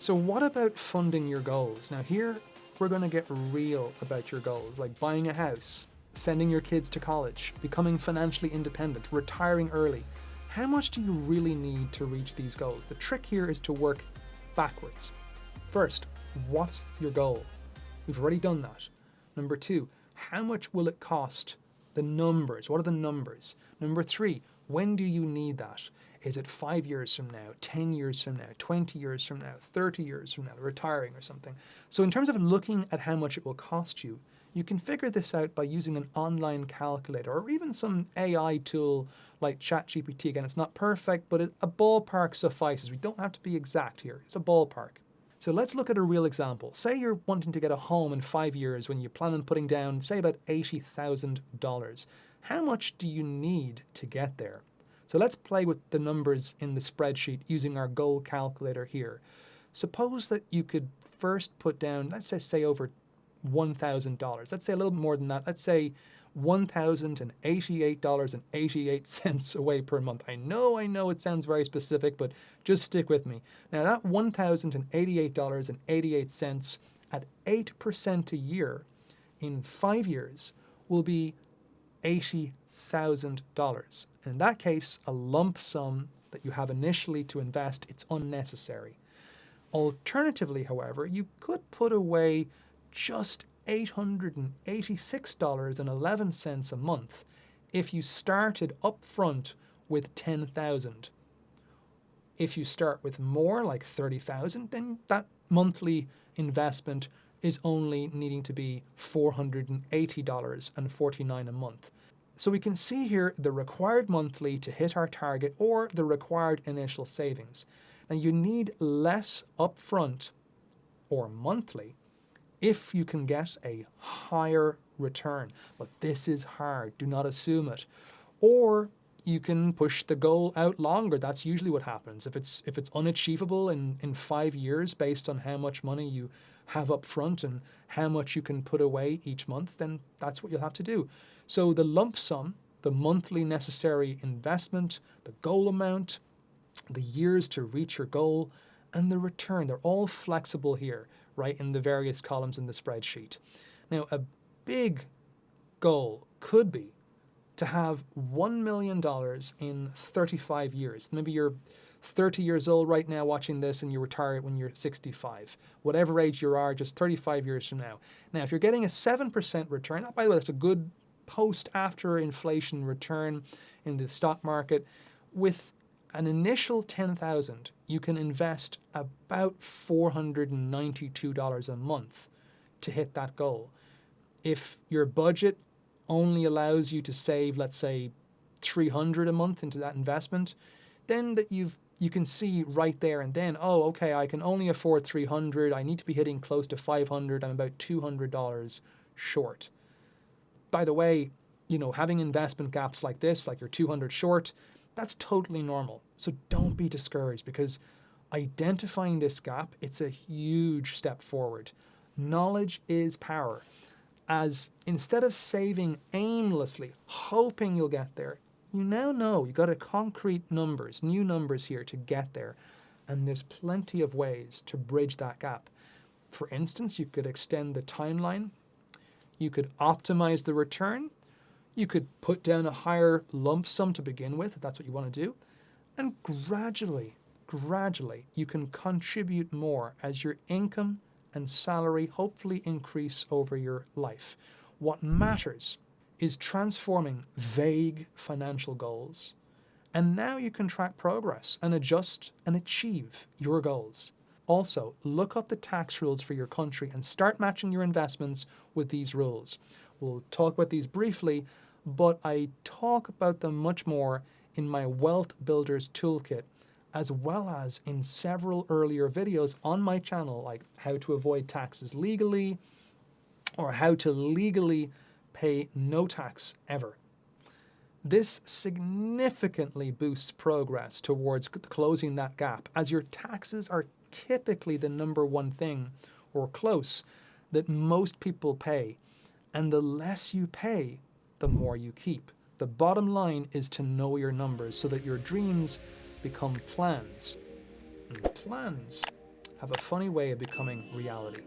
So what about funding your goals? Now here, we're going to get real about your goals, like buying a house, sending your kids to college, becoming financially independent, retiring early. How much do you really need to reach these goals? The trick here is to work backwards. First, what's your goal? We've already done that. Number 2, how much will it cost? The numbers. What are the numbers? Number 3, when do you need that? Is it 5 years from now, 10 years from now, 20 years from now, 30 years from now, retiring or something? So in terms of looking at how much it will cost you, you can figure this out by using an online calculator or even some AI tool like ChatGPT. Again, it's not perfect, but a ballpark suffices. We don't have to be exact here. It's a ballpark. So let's look at a real example. Say you're wanting to get a home in 5 years when you plan on putting down, say, about $80,000. How much do you need to get there? So let's play with the numbers in the spreadsheet using our goal calculator here. Suppose that you could first put down, let's say over $1,000. Let's say a little bit more than that. Let's say $1,088.88 away per month. I know it sounds very specific, but just stick with me. Now that $1,088.88 at 8% a year in 5 years will be $80,000. In that case, a lump sum that you have initially to invest, it's unnecessary. Alternatively, however, you could put away just $886.11 a month if you started up front with $10,000. If you start with more, like $30,000, then that monthly investment is only needing to be $480.49 a month. So we can see here the required monthly to hit our target or the required initial savings. Now you need less upfront or monthly if you can get a higher return. But this is hard, do not assume it. Or you can push the goal out longer. That's usually what happens. If it's unachievable in 5 years based on how much money you have up front and how much you can put away each month, then that's what you'll have to do. So the lump sum, the monthly necessary investment, the goal amount, the years to reach your goal, and the return, they're all flexible here, right, in the various columns in the spreadsheet. Now, a big goal could be to have $1 million in 35 years. Maybe you're 30 years old right now watching this and you retire when you're 65. Whatever age you are, just 35 years from now. Now, if you're getting a 7% return, by the way, that's a good post-after-inflation return in the stock market. With an initial $10,000, you can invest about $492 a month to hit that goal. If your budget only allows you to save, let's say, $300 a month into that investment, then that you can see right there and then, oh, okay, I can only afford $300. I need to be hitting close to $500. I'm about $200 short. By the way, having investment gaps like this, like you're 200 short, that's totally normal. So don't be discouraged, because identifying this gap, it's a huge step forward. Knowledge is power. As instead of saving aimlessly, hoping you'll get there, you now know you got a concrete numbers, new numbers here to get there. And there's plenty of ways to bridge that gap. For instance, you could extend the timeline. You could optimize the return. You could put down a higher lump sum to begin with, if that's what you want to do. And gradually, you can contribute more as your income and salary hopefully increase over your life. What matters is transforming vague financial goals. And now you can track progress and adjust and achieve your goals. Also, look up the tax rules for your country and start matching your investments with these rules. We'll talk about these briefly, but I talk about them much more in my Wealth Builders Toolkit, as well as in several earlier videos on my channel, like how to avoid taxes legally, or how to legally pay no tax ever. This significantly boosts progress towards closing that gap, as your taxes are typically the number one thing, or close, that most people pay. And the less you pay, the more you keep. The bottom line is to know your numbers so that your dreams become plans. And plans have a funny way of becoming reality.